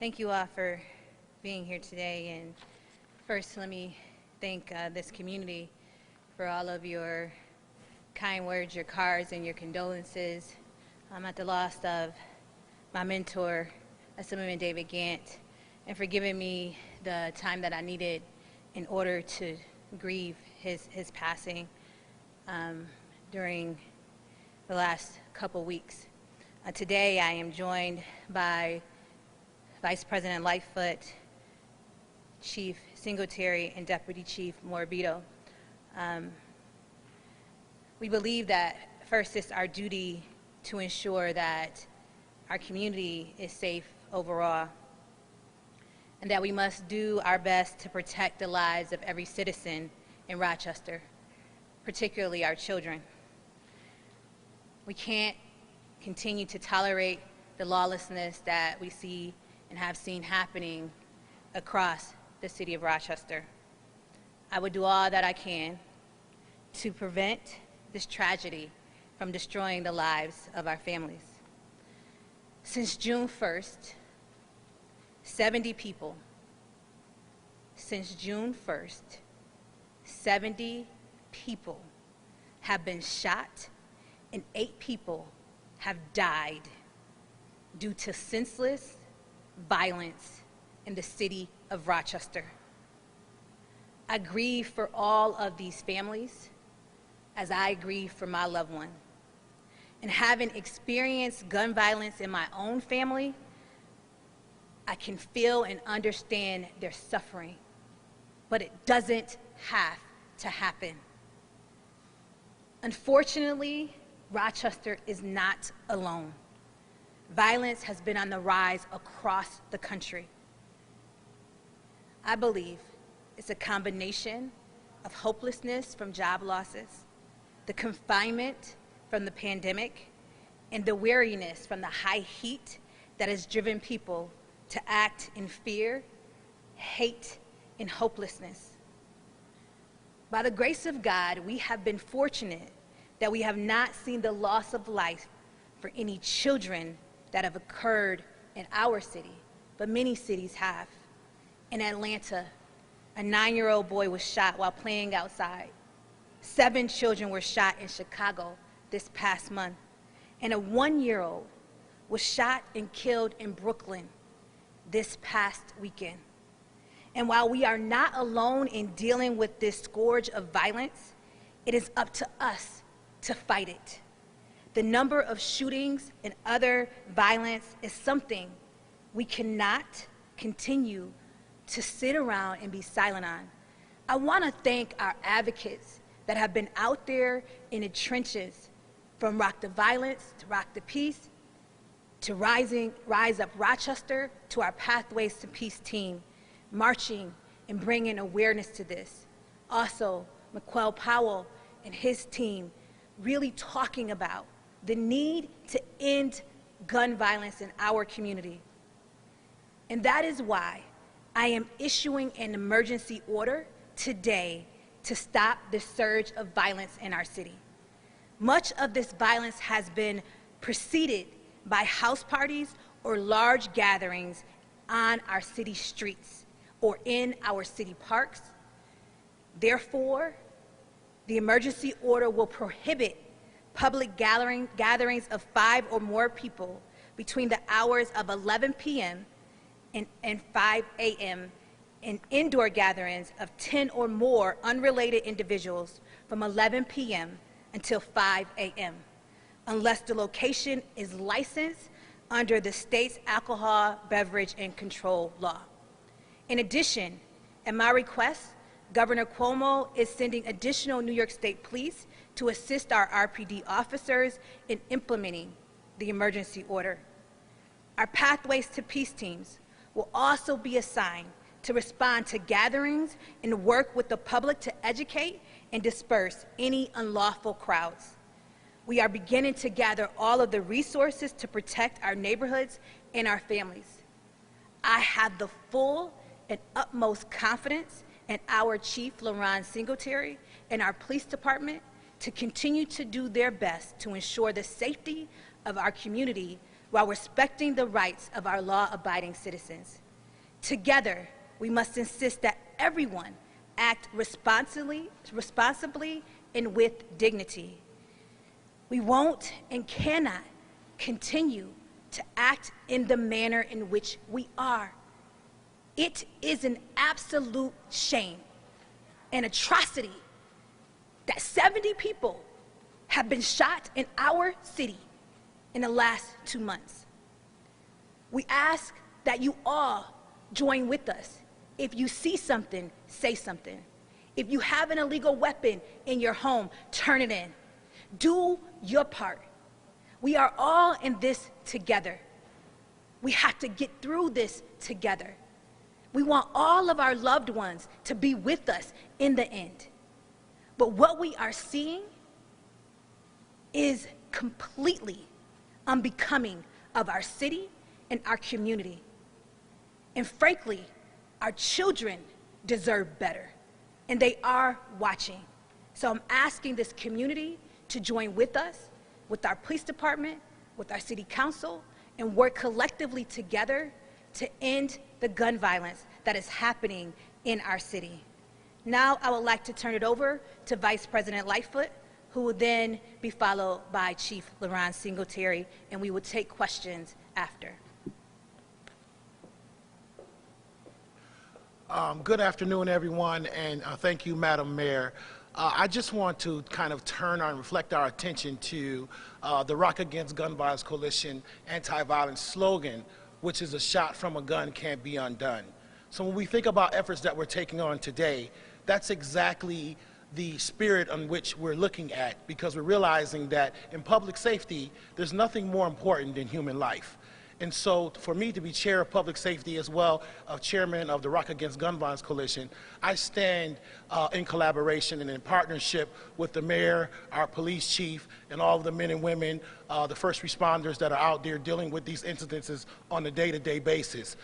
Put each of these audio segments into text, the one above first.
Thank you all for being here today. And first, let me thank this community for all of your kind words, your cards, and your condolences. I'm at the loss of my mentor, Assemblyman David Gant, and for giving me the time that I needed in order to grieve his passing during the last couple weeks. Today, I am joined by Vice President Lightfoot, Chief Singletary, and Deputy Chief Morabito. We believe that first it's our duty to ensure that our community is safe overall, and that we must do our best to protect the lives of every citizen in Rochester, particularly our children. We can't continue to tolerate the lawlessness that we see and have seen happening across the city of Rochester. I would do all that I can to prevent this tragedy from destroying the lives of our families. Since June 1st, 70 people have been shot and 8 people have died due to senseless violence in the city of Rochester. I grieve for all of these families as I grieve for my loved one. And having experienced gun violence in my own family, I can feel and understand their suffering, but it doesn't have to happen. Unfortunately, Rochester is not alone. Violence has been on the rise across the country. I believe it's a combination of hopelessness from job losses, the confinement from the pandemic, and the weariness from the high heat that has driven people to act in fear, hate, and hopelessness. By the grace of God, we have been fortunate that we have not seen the loss of life for any children that have occurred in our city, but many cities have. In Atlanta, a 9-year-old boy was shot while playing outside. 7 children were shot in Chicago this past month, and a 1-year-old was shot and killed in Brooklyn this past weekend. And while we are not alone in dealing with this scourge of violence, it is up to us to fight it. The number of shootings and other violence is something we cannot continue to sit around and be silent on. I want to thank our advocates that have been out there in the trenches, from Rock the Violence to Rock the Peace, to Rise Up Rochester, to our Pathways to Peace team, marching and bringing awareness to this. Also, McQuell Powell and his team really talking about the need to end gun violence in our community. And that is why I am issuing an emergency order today to stop the surge of violence in our city. Much of this violence has been preceded by house parties or large gatherings on our city streets or in our city parks. Therefore, the emergency order will prohibit public gatherings of 5 or more people between the hours of 11 p.m. and 5 a.m. and indoor gatherings of 10 or more unrelated individuals from 11 p.m. until 5 a.m. unless the location is licensed under the state's alcohol, beverage, and control law. In addition, at my request, Governor Cuomo is sending additional New York State police to assist our RPD officers in implementing the emergency order. Our Pathways to Peace teams will also be assigned to respond to gatherings and work with the public to educate and disperse any unlawful crowds. We are beginning to gather all of the resources to protect our neighborhoods and our families. I have the full and utmost confidence in our Chief LaRon Singletary and our police department to continue to do their best to ensure the safety of our community while respecting the rights of our law-abiding citizens. Together, we must insist that everyone act responsibly and with dignity. We won't and cannot continue to act in the manner in which we are. It is an absolute shame, an atrocity, that 70 people have been shot in our city in the last 2 months. We ask that you all join with us. If you see something, say something. If you have an illegal weapon in your home, turn it in. Do your part. We are all in this together. We have to get through this together. We want all of our loved ones to be with us in the end. But what we are seeing is completely unbecoming of our city and our community. And frankly, our children deserve better, and they are watching. So I'm asking this community to join with us, with our police department, with our city council, and work collectively together to end the gun violence that is happening in our city. Now I would like to turn it over to Vice President Lightfoot, who will then be followed by Chief LaRon Singletary, and we will take questions after. Good afternoon, everyone, and thank you, Madam Mayor. I just want to kind of turn and reflect our attention to the WROC Against Gun Violence Coalition anti-violence slogan, which is "A shot from a gun can't be undone." So when we think about efforts that we're taking on today, that's exactly the spirit on which we're looking at, because we're realizing that in public safety, there's nothing more important than human life. And so for me to be chair of public safety as well, chairman of the WROC Against Gun Violence Coalition, I stand in collaboration and in partnership with the mayor, our police chief, and all of the men and women, the first responders that are out there dealing with these incidences on a day-to-day basis.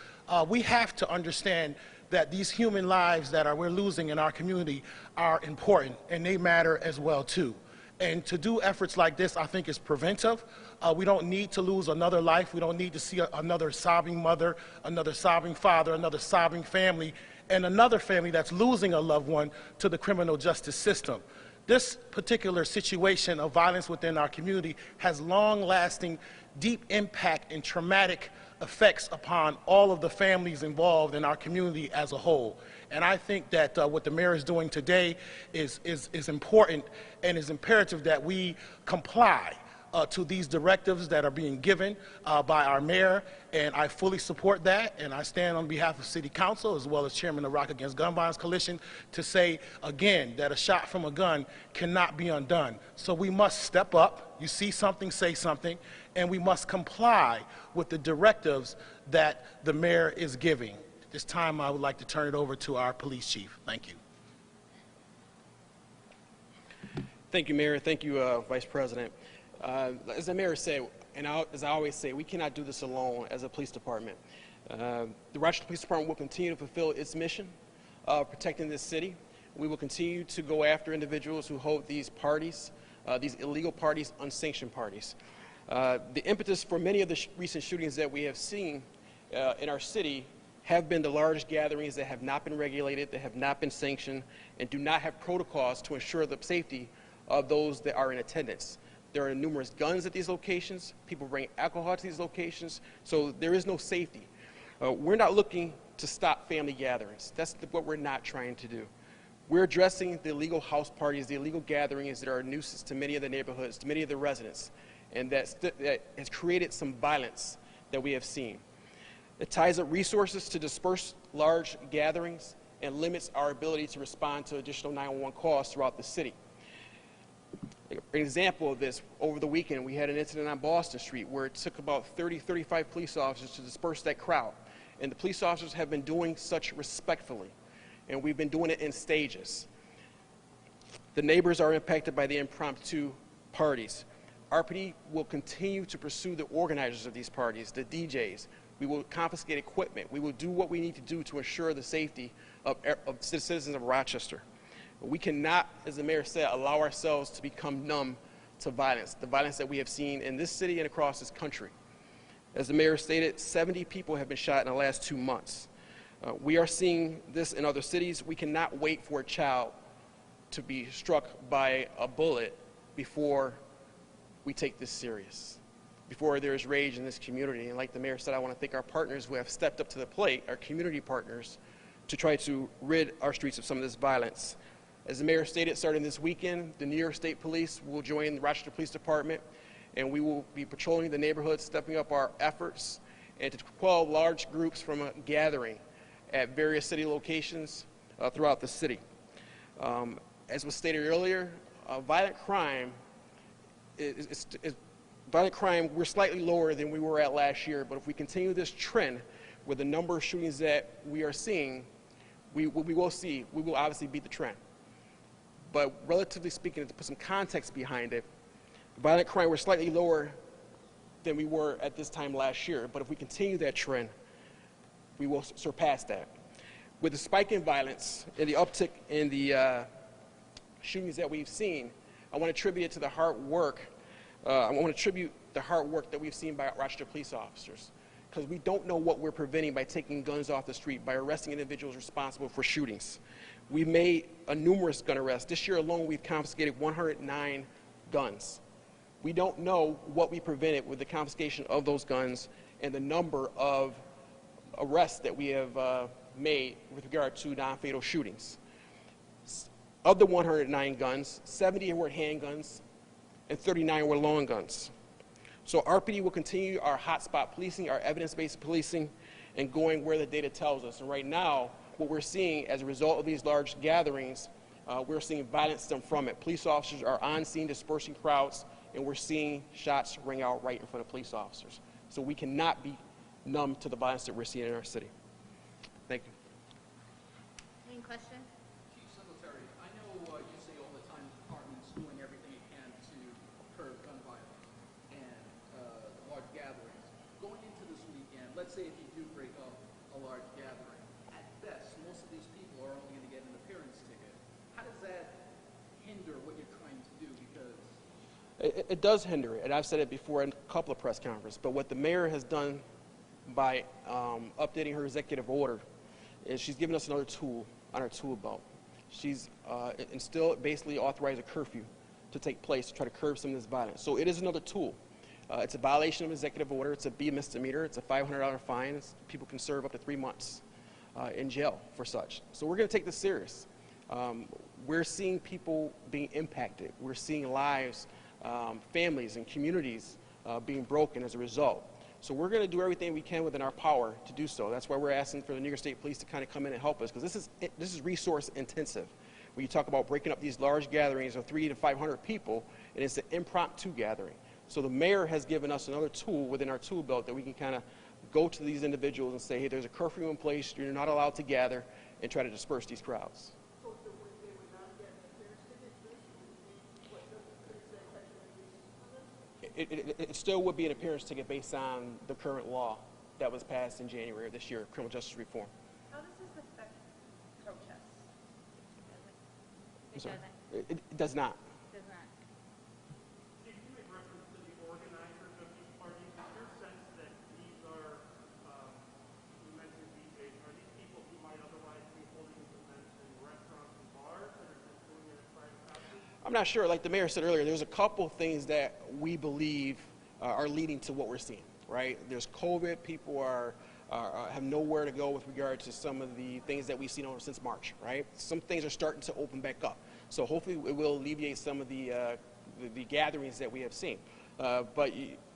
We have to understand that these human lives that we're losing in our community are important, and they matter as well too. And to do efforts like this, I think, is preventive. We don't need to lose another life. We don't need to see another sobbing mother, another sobbing father, another sobbing family, and another family that's losing a loved one to the criminal justice system. This particular situation of violence within our community has long-lasting, deep impact and traumatic effects upon all of the families involved in our community as a whole. And I think that what the mayor is doing today is important, and is imperative that we comply to these directives that are being given by our mayor, and I fully support that, and I stand on behalf of City Council as well as Chairman of the WROC Against Gun Violence Coalition to say again that a shot from a gun cannot be undone. So we must step up. You see something, say something, and we must comply with the directives that the mayor is giving. At this time, I would like to turn it over to our police chief. Thank you. Thank you, Mayor. Thank you, Vice President. As the mayor said, and as I always say, we cannot do this alone as a police department. The Rochester Police Department will continue to fulfill its mission of protecting this city. We will continue to go after individuals who hold these parties, these illegal parties, unsanctioned parties. The impetus for many of the recent shootings that we have seen in our city have been the large gatherings that have not been regulated, that have not been sanctioned, and do not have protocols to ensure the safety of those that are in attendance. There are numerous guns at these locations. People bring alcohol to these locations, so there is no safety. We're not looking to stop family gatherings. That's what we're not trying to do. We're addressing the illegal house parties, the illegal gatherings that are a nuisance to many of the neighborhoods, to many of the residents, and that has created some violence that we have seen. It ties up resources to disperse large gatherings and limits our ability to respond to additional 911 calls throughout the city. An example of this, over the weekend, we had an incident on Boston Street where it took about 30, 35 police officers to disperse that crowd. And the police officers have been doing such respectfully, and we've been doing it in stages. The neighbors are impacted by the impromptu parties. RPD will continue to pursue the organizers of these parties, the DJs. We will confiscate equipment. We will do what we need to do to ensure the safety of citizens of Rochester. We cannot, as the mayor said, allow ourselves to become numb to violence, the violence that we have seen in this city and across this country. As the mayor stated, 70 people have been shot in the last 2 months. We are seeing this in other cities. We cannot wait for a child to be struck by a bullet before we take this serious, before there is rage in this community. And like the mayor said, I want to thank our partners who have stepped up to the plate, our community partners, to try to rid our streets of some of this violence. As the mayor stated, starting this weekend, the New York State Police will join the Rochester Police Department, and we will be patrolling the neighborhoods, stepping up our efforts, and to quell large groups from a gathering at various city locations throughout the city. As was stated earlier, violent crime, we're slightly lower than we were at last year, but if we continue this trend with the number of shootings that we are seeing, we will obviously beat the trend. But relatively speaking, to put some context behind it, violent crime, we're slightly lower than we were at this time last year, but if we continue that trend, we will surpass that. With the spike in violence and the uptick in the shootings that we've seen, I want to attribute it to the hard work. I want to attribute the hard work that we've seen by Rochester police officers, because we don't know what we're preventing by taking guns off the street, by arresting individuals responsible for shootings. We've made numerous gun arrests. This year alone, we've confiscated 109 guns. We don't know what we prevented with the confiscation of those guns and the number of arrests that we have made with regard to non-fatal shootings. Of the 109 guns, 70 were handguns and 39 were long guns. So RPD will continue our hotspot policing, our evidence-based policing, and going where the data tells us. And right now, what we're seeing as a result of these large gatherings, we're seeing violence stem from it. Police officers are on scene dispersing crowds, and we're seeing shots ring out right in front of police officers. So we cannot be numb to the violence that we're seeing in our city. Thank you. Any questions? Chief Singletary, I know you say all the time the department's doing everything it can to curb gun violence and large gatherings. Going into this weekend, let's say if you do break up a large gathering, at best, most of these people are only going to get an appearance ticket. How does that hinder what you're trying to do? Because It does hinder it, and I've said it before in a couple of press conferences, but what the mayor has done by updating her executive order is she's given us another tool on our tool belt. She's instilled, basically authorized a curfew to take place to try to curb some of this violence. So it is another tool. It's a violation of executive order. It's a B misdemeanor. It's a $500 fine. People can serve up to 3 months in jail for such. So we're going to take this serious. We're seeing people being impacted. We're seeing lives, families and communities being broken as a result. So we're going to do everything we can within our power to do so. That's why we're asking for the New York State Police to kind of come in and help us, because this is resource intensive. When you talk about breaking up these large gatherings of 300 to 500 people, and it's an impromptu gathering. So the mayor has given us another tool within our tool belt that we can kind of go to these individuals and say, hey, there's a curfew in place, you're not allowed to gather, and try to disperse these crowds. so they would not get an appearance ticket? What does the city say? It still would be an appearance ticket based on the current law that was passed in January of this year, criminal justice reform. How does this affect protests? I'm sorry. It does not. Does not. Did you make reference to the organizers of these parties? Is there a sense that these are, you mentioned DJs, are these people who might otherwise be holding these events in restaurants and bars that are just doing it at private houses? I'm not sure. Like the mayor said earlier, there's a couple things that we believe are leading to what we're seeing, right? There's COVID. People have nowhere to go with regard to some of the things that we've seen since March, right? Some things are starting to open back up. So hopefully it will alleviate some of the gatherings that we have seen. But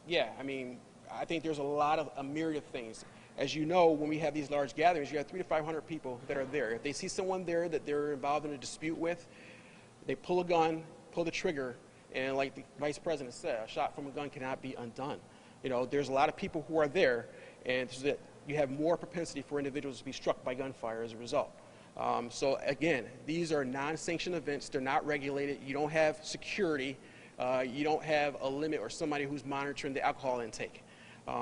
yeah, I mean, I think there's a myriad of things. As you know, when we have these large gatherings, you have 300 to 500 people that are there. If they see someone there that they're involved in a dispute with, they pull a gun, pull the trigger, and like the vice president said, a shot from a gun cannot be undone. You know, there's a lot of people who are there, and so that you have more propensity for individuals to be struck by gunfire as a result. So again, these are non-sanctioned events. They're not regulated. You don't have security. You don't have a limit or somebody who's monitoring the alcohol intake.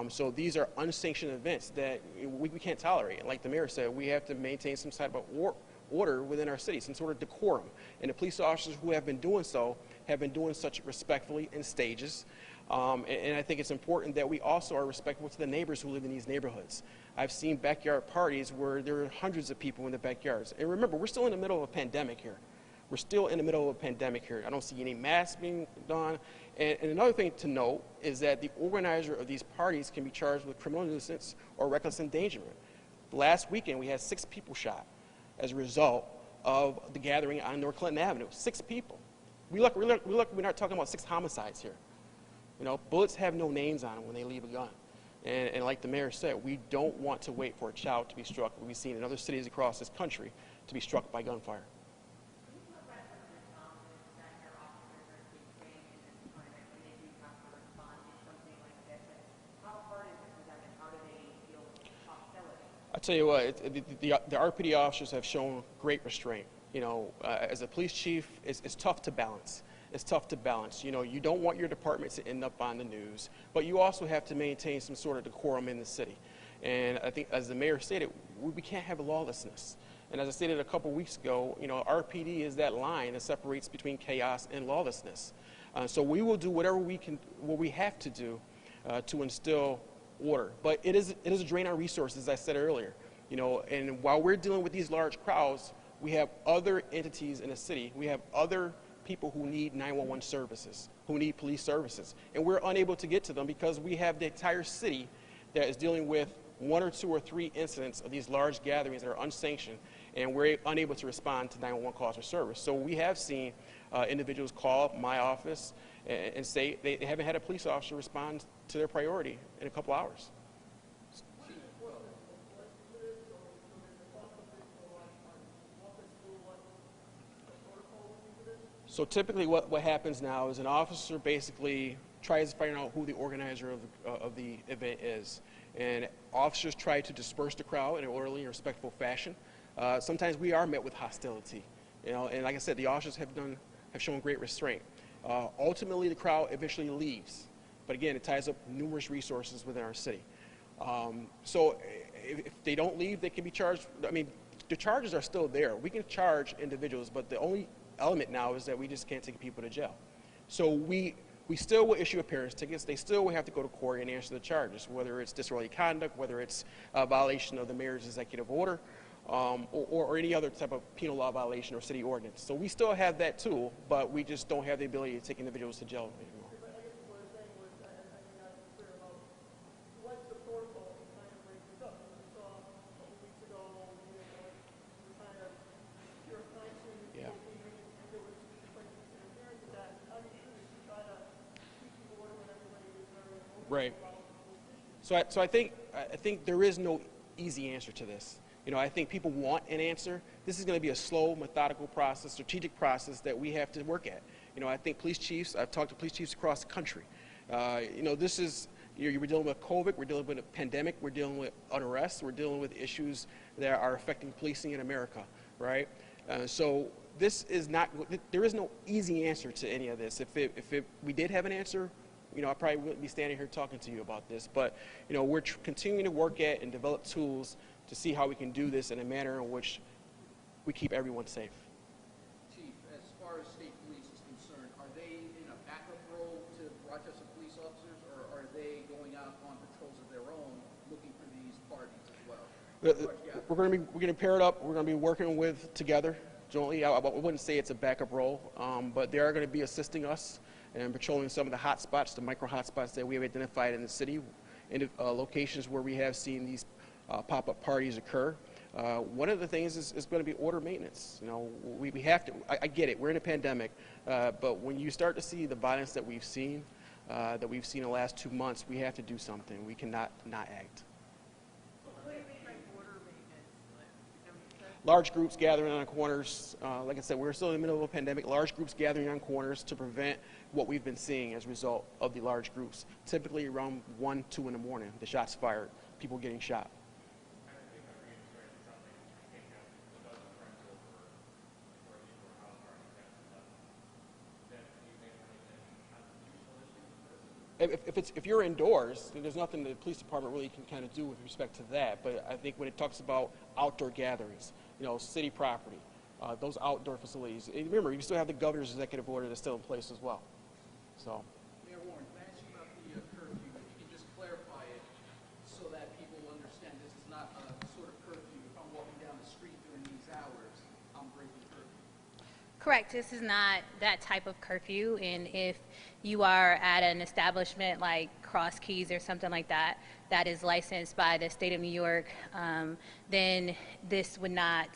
So these are unsanctioned events that we can't tolerate. Like the mayor said, we have to maintain some type of order within our city, some sort of decorum. And the police officers who have been doing so have been doing such respectfully in stages. And I think it's important that we also are respectful to the neighbors who live in these neighborhoods. I've seen backyard parties where there are hundreds of people in the backyards. And remember, we're still in the middle of a pandemic here. We're still in the middle of a pandemic here. I don't see any masks being done. And another thing to note is that the organizer of these parties can be charged with criminal nuisance or reckless endangerment. Last weekend, we had 6 people shot as a result of the gathering on North Clinton Avenue. 6 people. We're not talking about 6 homicides here. You know, bullets have no names on them when they leave a gun. And like the mayor said, we don't want to wait for a child to be struck. We've seen in other cities across this country to be struck by gunfire. I tell you what, the RPD officers have shown great restraint. You know, as a police chief, it's tough to balance. It's tough to balance. You know, you don't want your department to end up on the news, but you also have to maintain some sort of decorum in the city. And I think, as the mayor stated, we can't have lawlessness. And as I stated a couple weeks ago, you know, RPD is that line that separates between chaos and lawlessness. So we will do whatever we can, what we have to do to instill order. But it is a drain on resources, as I said earlier. You know, and while we're dealing with these large crowds, we have other entities in the city. We have other people who need 911 services, who need police services. And we're unable to get to them because we have the entire city that is dealing with 1 or 2 or 3 incidents of these large gatherings that are unsanctioned, and we're unable to respond to 911 calls for service. So we have seen individuals call up my office and say they haven't had a police officer respond to their priority in a couple hours. So typically what happens now is an officer basically tries to find out who the organizer of the event is. And officers try to disperse the crowd in an orderly and respectful fashion. Sometimes we are met with hostility. You know, and like I said, the officers have shown great restraint. Ultimately, the crowd eventually leaves. But again, it ties up numerous resources within our city. So if they don't leave, they can be charged. I mean, the charges are still there. We can charge individuals, but the only element now is that we just can't take people to jail. So we still will issue appearance tickets. They still will have to go to court and answer the charges, whether it's disorderly conduct, whether it's a violation of the mayor's executive order, or any other type of penal law violation or city ordinance. So we still have that tool, but we just don't have the ability to take individuals to jail anymore. Right. So I think there is no easy answer to this. You know, I think people want an answer. This is going to be a slow, methodical process, strategic process that we have to work at. You know, I think police chiefs, I've talked to police chiefs across the country. You know, this is, we're dealing with COVID, we're dealing with a pandemic, we're dealing with unrest, we're dealing with issues that are affecting policing in America, right? So this is not, there is no easy answer to any of this. If we did have an answer, you know, I probably wouldn't be standing here talking to you about this, but, you know, we're continuing to work at and develop tools to see how we can do this in a manner in which we keep everyone safe. Chief, as far as state police is concerned, are they in a backup role to Rochester police officers, or are they going out on patrols of their own looking for these parties as well? We're going to pair it up. We're going to be working together jointly. I wouldn't say it's a backup role, but they are going to be assisting us and patrolling some of the hot spots, the micro hot spots that we have identified in the city, in locations where we have seen these pop-up parties occur. One of the things is going to be order maintenance. You know, we have to, I get it, we're in a pandemic, but when you start to see the violence that we've seen in the last 2 months, we have to do something. We cannot not act. What do you mean by order maintenance? Large groups gathering on corners. Like I said, we're still in the middle of a pandemic. Large groups gathering on corners to prevent what we've been seeing as a result of the large groups. Typically around 1, 2 in the morning, the shots fired, people getting shot. If you're indoors, then there's nothing the police department really can kind of do with respect to that. But I think when it talks about outdoor gatherings, you know, city property, those outdoor facilities. And remember, you still have the governor's executive order that's still in place as well. So. Mayor Warren, can I ask you about Correct. This is not that type of curfew, and if you are at an establishment like Cross Keys or something like that, that is licensed by the state of New York, then this would not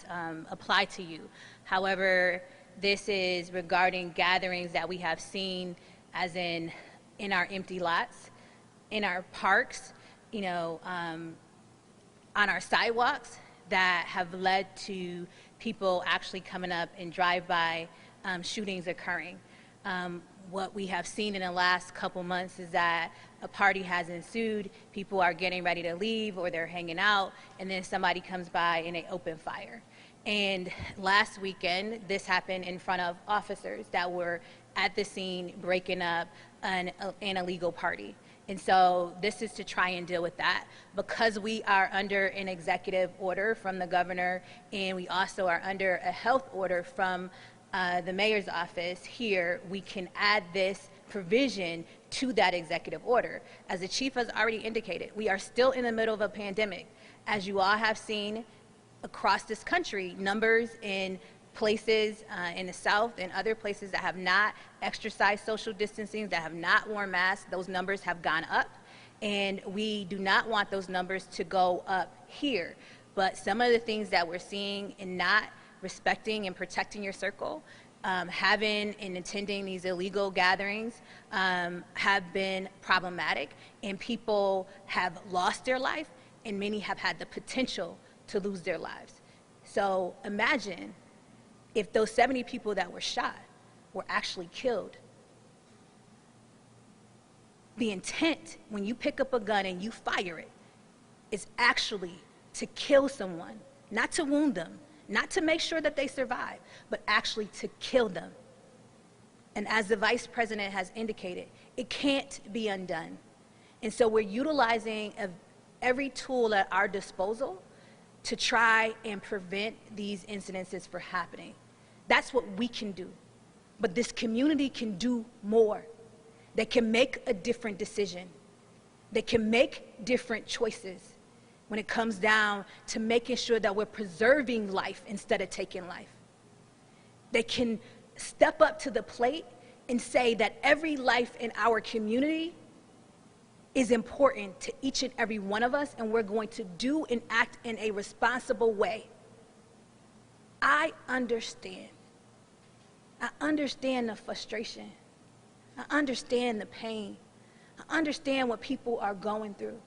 apply to you. However, this is regarding gatherings that we have seen, as in our empty lots, in our parks, on our sidewalks, that have led to people actually coming up and drive-by shootings occurring. What we have seen in the last couple months is that a party has ensued, people are getting ready to leave or they're hanging out, and then somebody comes by and they open fire. And last weekend, this happened in front of officers that were at the scene breaking up an illegal party. And so this is to try and deal with that. Because we are under an executive order from the governor, and we also are under a health order from the mayor's office here, we can add this provision to that executive order. As the chief has already indicated, we are still in the middle of a pandemic. As you all have seen across this country, numbers in places in the South and other places that have not exercised social distancing, that have not worn masks, those numbers have gone up. And we do not want those numbers to go up here. But some of the things that we're seeing in not respecting and protecting your circle, having and attending these illegal gatherings have been problematic, and people have lost their life, and many have had the potential to lose their lives. So imagine if those 70 people that were shot were actually killed. The intent when you pick up a gun and you fire it is actually to kill someone, not to wound them, not to make sure that they survive, but actually to kill them. And as the vice president has indicated, it can't be undone. And so we're utilizing every tool at our disposal to try and prevent these incidences from happening. That's what we can do. But this community can do more. They can make a different decision. They can make different choices when it comes down to making sure that we're preserving life instead of taking life. They can step up to the plate and say that every life in our community is important to each and every one of us, and we're going to do and act in a responsible way. I understand. I understand the frustration. I understand the pain. I understand what people are going through.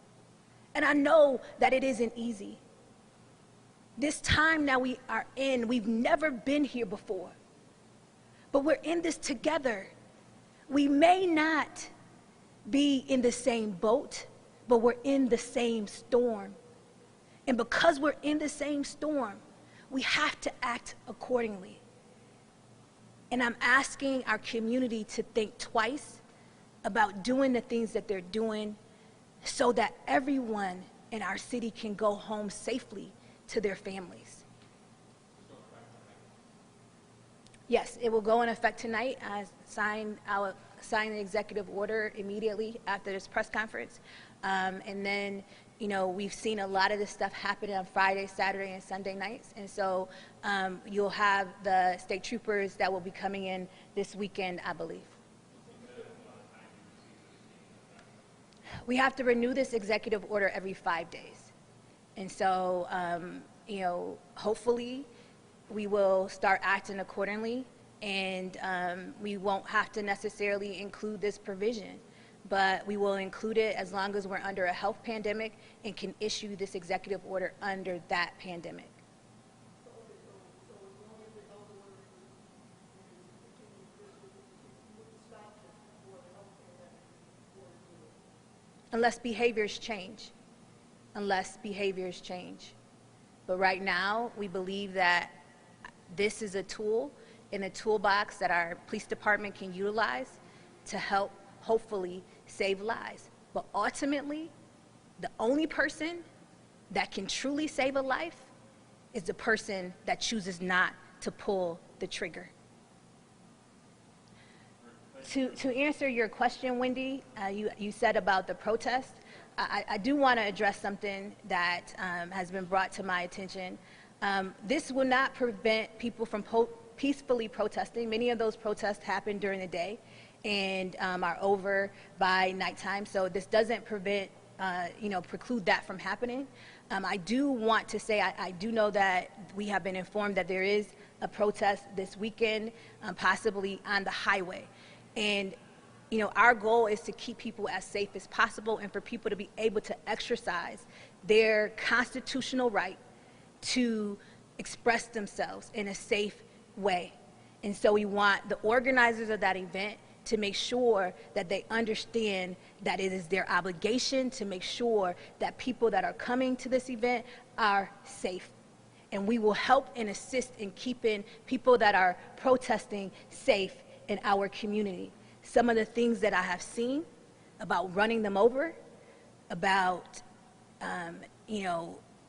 And I know that it isn't easy. This time that we are in, we've never been here before. But we're in this together. We may not be in the same boat, but we're in the same storm. And because we're in the same storm, we have to act accordingly. And I'm asking our community to think twice about doing the things that they're doing so that everyone in our city can go home safely to their families. Yes, it will go in effect tonight. I sign the executive order immediately after this press conference. And then, we've seen a lot of this stuff happen on Friday, Saturday, and Sunday nights. And so you'll have the state troopers that will be coming in this weekend, I believe. We have to renew this executive order every 5 days. And so, hopefully we will start acting accordingly, and we won't have to necessarily include this provision, but we will include it as long as we're under a health pandemic and can issue this executive order under that pandemic. Unless behaviors change. But right now, we believe that this is a tool in a toolbox that our police department can utilize to help, hopefully, save lives. But ultimately, the only person that can truly save a life is the person that chooses not to pull the trigger. To answer your question, Wendy, you said about the protest. I do want to address something that has been brought to my attention. This will not prevent people from peacefully protesting. Many of those protests happen during the day and are over by nighttime. So this doesn't preclude that from happening. I do want to say I do know that we have been informed that there is a protest this weekend, possibly on the highway. And our goal is to keep people as safe as possible and for people to be able to exercise their constitutional right to express themselves in a safe way. And so we want the organizers of that event to make sure that they understand that it is their obligation to make sure that people that are coming to this event are safe. And we will help and assist in keeping people that are protesting safe in our community. Some of the things that I have seen about running them over, about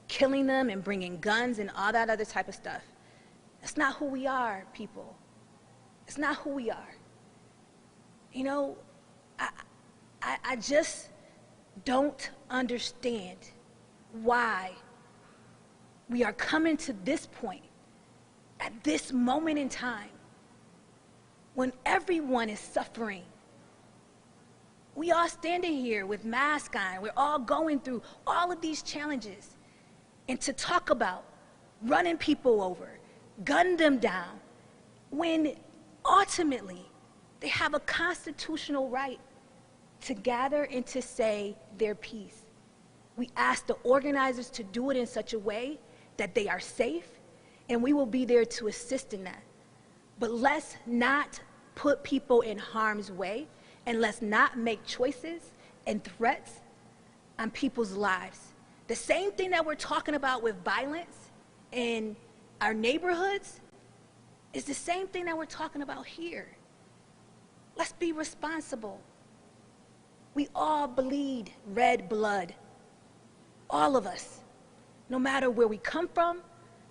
killing them and bringing guns and all that other type of stuff. That's not who we are, people. It's not who we are. I just don't understand why we are coming to this point at this moment in time when everyone is suffering. We all standing here with masks on. We're all going through all of these challenges. And to talk about running people over, gun them down, when ultimately they have a constitutional right to gather and to say their piece. We ask the organizers to do it in such a way that they are safe, and we will be there to assist in that. But let's not put people in harm's way, and let's not make choices and threats on people's lives. The same thing that we're talking about with violence in our neighborhoods is the same thing that we're talking about here. Let's be responsible. We all bleed red blood. All of us. No matter where we come from,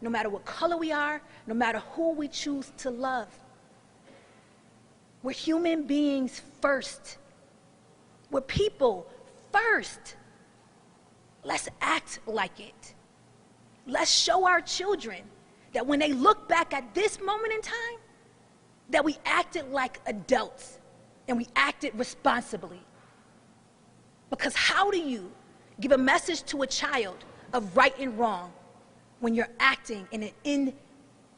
no matter what color we are, no matter who we choose to love. We're human beings first. We're people first. Let's act like it. Let's show our children that when they look back at this moment in time, that we acted like adults and we acted responsibly. Because how do you give a message to a child of right and wrong when you're acting in an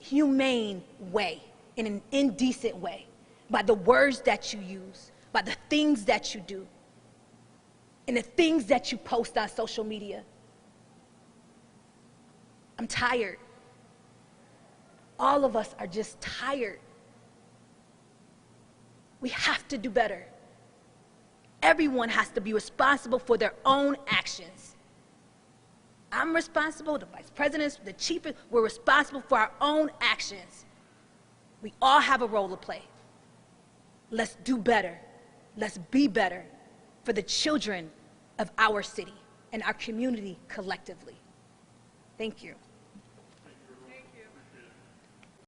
inhumane way, in an indecent way, by the words that you use, by the things that you do, and the things that you post on social media? I'm tired. All of us are just tired. We have to do better. Everyone has to be responsible for their own actions. I'm responsible, the vice presidents, the chief, we're responsible for our own actions. We all have a role to play. Let's do better. Let's be better for the children of our city and our community collectively. Thank you.